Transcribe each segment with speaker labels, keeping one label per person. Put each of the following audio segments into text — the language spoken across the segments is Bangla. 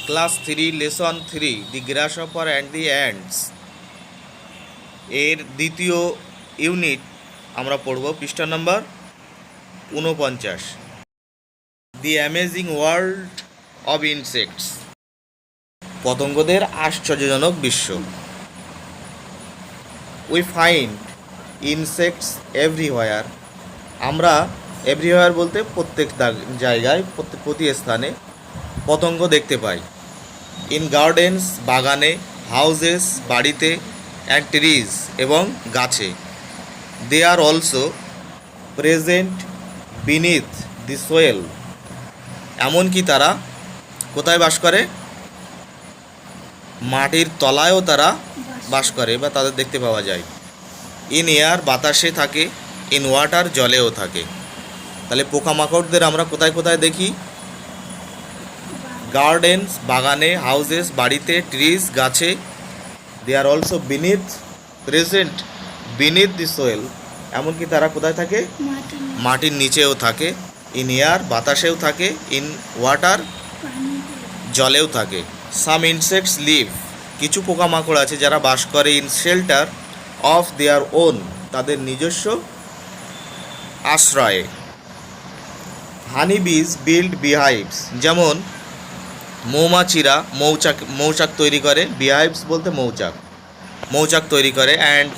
Speaker 1: Class 3 lesson 3 the গ্রাসহপার and the ants এর দ্বিতীয় ইউনিট আমরা পড়ব পৃষ্ঠা নম্বর 49, দি অ্যামেজিং ওয়ার্ল্ড অব ইনসেক্টস, পতঙ্গদের আশ্চর্যজনক বিশ্ব। উই ফাইন্ড ইনসেক্টস এভরিহোয়ার, আমরা এভরিহোয়ার বলতে প্রত্যেক জায়গায় প্রতি স্থানে পতঙ্গ দেখতে পাই। ইন গার্ডেন্স বাগানে, হাউজেস বাড়িতে, অ্যান্ড ট্রিজ এবং গাছে। They are also present beneath the soil, এমনকি তারা কোথায় বাস করে? মাটির তলায়ও তারা বাস করে বা তাদের দেখতে পাওয়া যায়। ইন এয়ার বাতাসে থাকে, ইন ওয়াটার জলেও থাকে। তাহলে পোকামাকড়দের আমরা কোথায় কোথায় দেখি? গার্ডেন্স বাগানে, হাউজেস বাড়িতে, ট্রিজ গাছে। They are also beneath present beneath the soil, এমনকি তারা কোথায় থাকে? মাটির নিচেও থাকে। ইন এয়ার বাতাসেও থাকে, ইন ওয়াটার জলেও থাকে। সাম ইনসেক্টস লিভ, কিছু পোকামাকড় আছে যারা বাস করে in shelter of their own, তাদের নিজস্ব আশ্রয়ে। হানি বিজ বিল্ড বিহাইভস, যেমন মৌমাছিরা মৌচাক তৈরি করে, বিহাইভস বলতে মৌচাক তৈরি করে, অ্যান্ড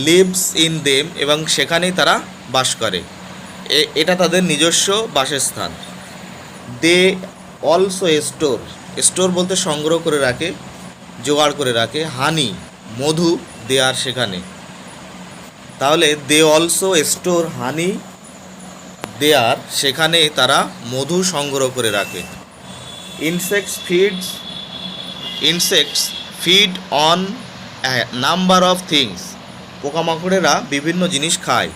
Speaker 1: লিভস ইন দেম, এবং সেখানেই তারা বাস করে, এটা তাদের নিজস্ব বাসস্থান। দে অলসো স্টোর বলতে সংগ্রহ করে রাখে, জোগাড় করে রাখে। হানি মধু, দেয়ার সেখানে। তাহলে দে অলসো স্টোর হানি দেয়ার, সেখানে তারা মধু সংগ্রহ করে রাখে। Insects feed on number of things, পোকামাকড়েরা বিভিন্ন জিনিস খায়।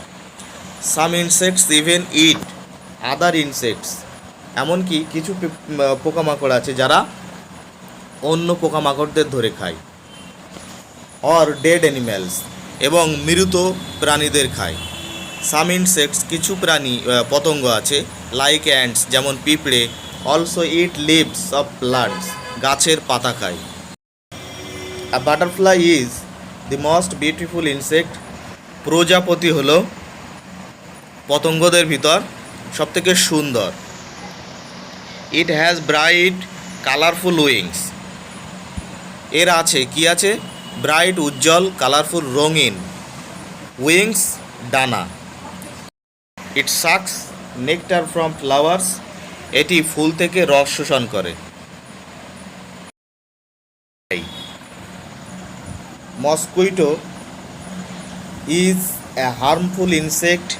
Speaker 1: Some insects even eat other insects, এমনকি কিছু পোকামাকড় আছে যারা অন্য পোকামাকড়দের ধরে খায়। অর ডেড অ্যানিম্যালস, এবং মৃত প্রাণীদের খায়। সাম ইনসেক্টস, কিছু পতঙ্গ আছে, লাইক অ্যান্টস, যেমন পিঁপড়ে, also eat leaves of plants, গাছের পাতা খায়। A butterfly is the most beautiful insect, প্রজাপতি হলো পতঙ্গদের ভিতর সবথেকে সুন্দর। It has bright colourful wings, এর আছে কি আছে? ব্রাইট উজ্জ্বল, কালারফুল রঙিন, উইংস ডানা। It sucks nectar from flowers, এটি ফুল থেকে রস শোষণ করে। Mosquito is a harmful insect,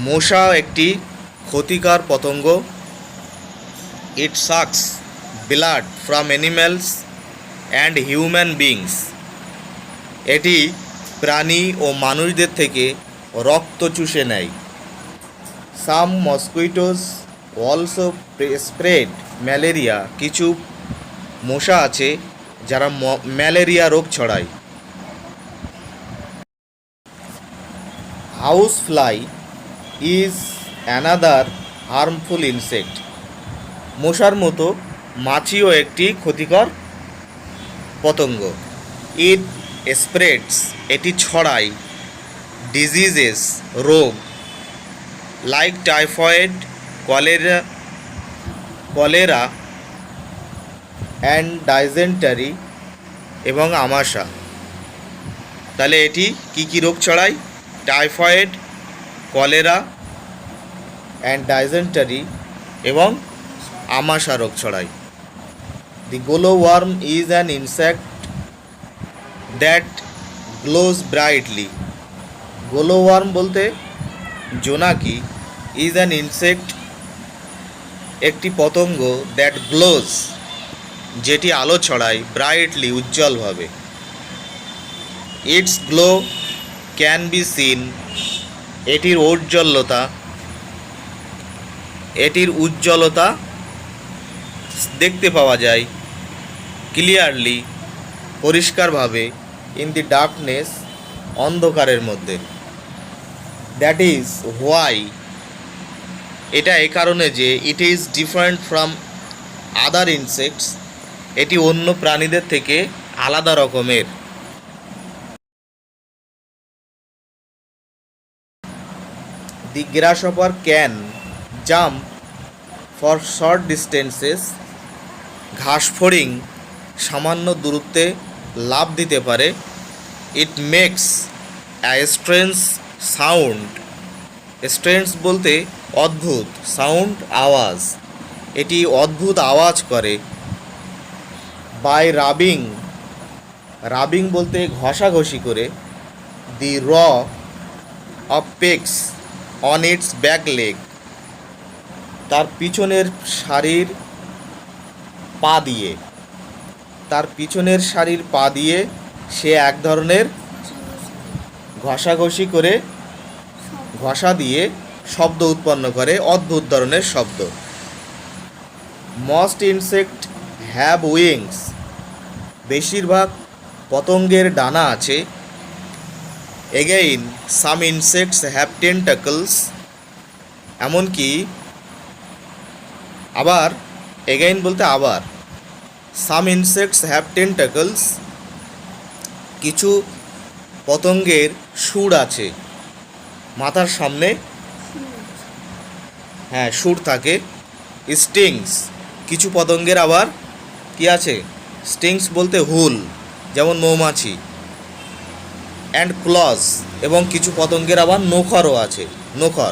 Speaker 1: মশা একটি ক্ষতিকর পতঙ্গ। It sucks blood from animals and human beings, এটি প্রাণী ও মানুষদের থেকে রক্ত চুষে নেয়। সাম মসকুইটোস অলসো স্প্রেড ম্যালেরিয়া, কিছু মশা আছে যারা ম্যালেরিয়া রোগ ছড়ায়। House fly is another harmful insect, মশার মতো মাছিও একটি ক্ষতিকর পতঙ্গ। ইট স্প্রেডস, এটি ছড়ায়, ডিজিজেস রোগ, লাইক টাইফয়েড, কলেরা অ্যান্ড ডাইজেন্টারি, এবং আমাশা। তাহলে এটি কি রোগ ছড়ায়? টাইফয়েড, কলেরা অ্যান্ড ডাইজেন্টারি এবং আমাশা রোগ ছড়ায়। The glow worm is an insect that glows brightly, glow worm বলতে জোনাকি, ইজ অ্যান ইনসেক্ট একটি পতঙ্গ, দ্যাট গ্লোজ যেটি আলো ছড়ায়, ব্রাইটলি উজ্জ্বলভাবে। Its glow can be seen, এটির উজ্জ্বলতা দেখতে পাওয়া যায়। ক্লিয়ারলি পরিষ্কারভাবে, ইন দি ডার্কনেস অন্ধকারের মধ্যে। দ্যাট ইজ হোয়াই, এটা এই কারণে যে it is different from other insects, এটি অন্য প্রাণীদের থেকে আলাদা রকমের। The grasshopper can jump for short distances, ঘাসফড়িং সামান্য দূরত্বে লাফ দিতে পারে। It makes a strange sound, strange বলতে অদ্ভুত, সাউন্ড আওয়াজ, এটি অদ্ভুত আওয়াজ করে। বাই রাবিং, রাবিং বলতে ঘষাঘষি করে। দি র of pecks on it's back leg, তার পিছনের সারির পা দিয়ে, তার পিছনের সারির পা দিয়ে সে এক ধরনের ঘষাঘষি করে, ঘষা দিয়ে শব্দ উৎপন্ন করে, অদ্ভুত ধরনের শব্দ। মস্ট ইনসেক্ট হ্যাভ উইংস, বেশিরভাগ পতঙ্গের ডানা আছে। এগেইন সাম ইনসেক্টস হ্যাভ টেন্টাকলস, এমনকি আবার, এগেইন বলতে আবার, সাম ইনসেক্টস হ্যাভ টেন্টাকলস, কিছু পতঙ্গের শুঁড় আছে মাথার সামনে, হ্যাঁ শুঁড় থাকে। স্টিংস, কিছু পতঙ্গের আবার কি আছে, স্টিংস বলতে হুল, যেমন মৌমাছি। অ্যান্ড ক্লজ, এবং কিছু পতঙ্গের আবার নখরও আছে, নখর।